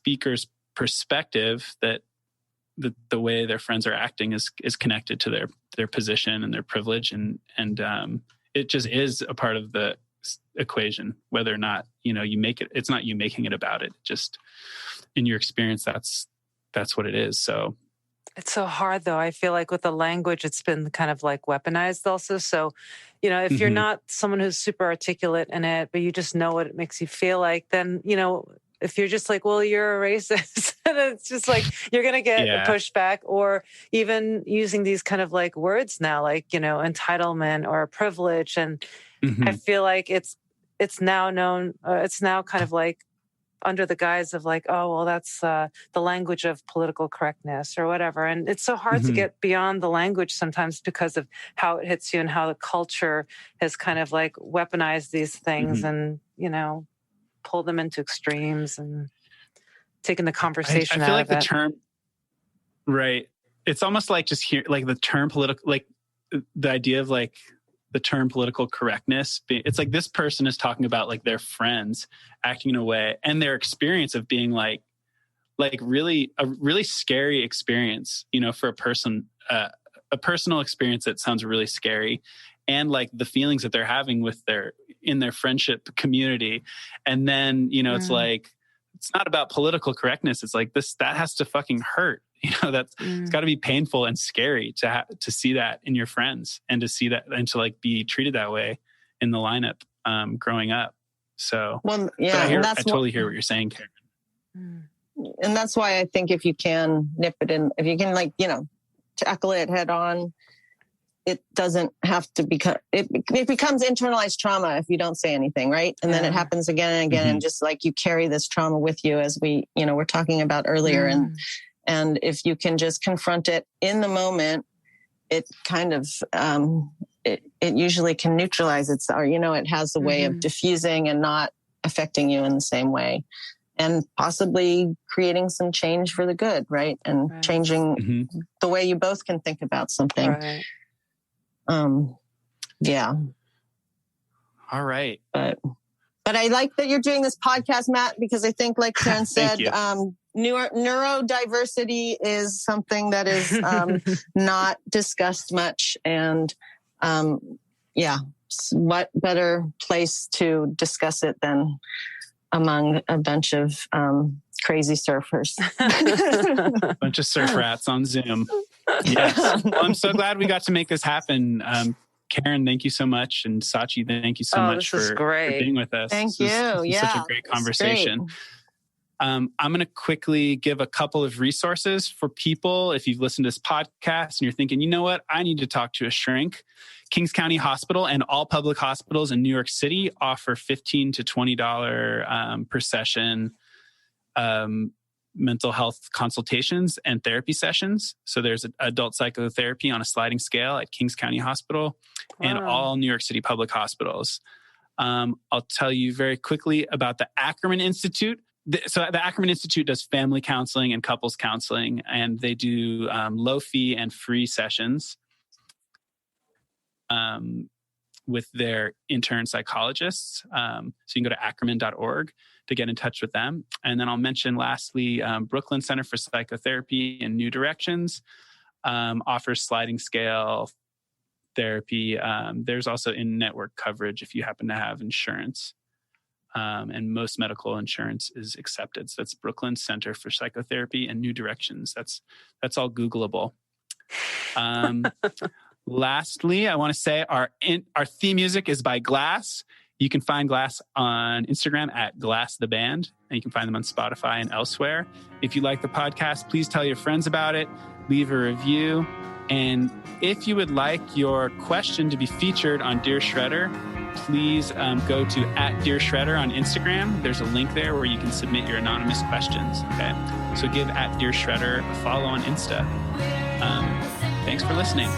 speaker's perspective that the way their friends are acting is connected to their position and their privilege, and it just is a part of the equation, whether or not you make it. It's not you making it about it. Just in your experience, that's what it is. So it's so hard, though. I feel like with the language, it's been kind of like weaponized also. So, if you're not someone who's super articulate in it, but you just know what it makes you feel like, then, if you're just like, well, you're a racist, and it's just like, you're going to get a pushback, or even using these kind of like words now, like, entitlement or privilege. And I feel like it's now known, it's now kind of like under the guise of like, oh, well, that's the language of political correctness or whatever. And it's so hard to get beyond the language sometimes because of how it hits you and how the culture has kind of like weaponized these things and, pulled them into extremes and taken the conversation out of it. I feel like the term, right. It's almost like just here, like the term political, like the idea of like the term political correctness. It's like this person is talking about like their friends acting in a way and their experience of being like really a really scary experience, for a person, a personal experience that sounds really scary, and like the feelings that they're having in their friendship community. And then, it's like, it's not about political correctness. It's like that has to fucking hurt. It's got to be painful and scary to see that in your friends, and to see that and to like be treated that way in the lineup growing up. So, I totally hear what you're saying, Karen. And that's why I think if you can nip it in, if you can tackle it head on, it doesn't have to become, it becomes internalized trauma if you don't say anything, right? And then it happens again and again. And just like you carry this trauma with you, as we, were talking about earlier. And if you can just confront it in the moment, it kind of, it usually can neutralize it. Or, it has a way of diffusing and not affecting you in the same way, and possibly creating some change for the good, right? And changing the way you both can think about something. Right. Yeah. All right. But I like that you're doing this podcast, Matt, because I think, like Karen said, neurodiversity is something that is not discussed much. And what better place to discuss it than among a bunch of crazy surfers. A bunch of surf rats on Zoom. Yes. Well, I'm so glad we got to make this happen. Karen, thank you so much. And Sachi, thank you so much for being with us. Thank you. Such a great conversation. I'm going to quickly give a couple of resources for people. If you've listened to this podcast and you're thinking, you know what, I need to talk to a shrink. Kings County Hospital and all public hospitals in New York City offer $15 to $20 per session mental health consultations and therapy sessions. So there's adult psychotherapy on a sliding scale at Kings County Hospital and all New York City public hospitals. I'll tell you very quickly about the Ackerman Institute. So the Ackerman Institute does family counseling and couples counseling, and they do low fee and free sessions with their intern psychologists. So you can go to ackerman.org to get in touch with them. And then I'll mention lastly, Brooklyn Center for Psychotherapy and New Directions offers sliding scale therapy. There's also in-network coverage if you happen to have insurance. And most medical insurance is accepted. So that's Brooklyn Center for Psychotherapy and New Directions. That's all Googleable. Lastly, I want to say our theme music is by Glass. You can find Glass on Instagram at Glass the Band, and you can find them on Spotify and elsewhere. If you like the podcast, please tell your friends about it. Leave a review. And if you would like your question to be featured on Dear Shredder, please go to @DearShredder on Instagram. There's a link there where you can submit your anonymous questions. Okay, so give @DearShredder a follow on Insta. Thanks for listening.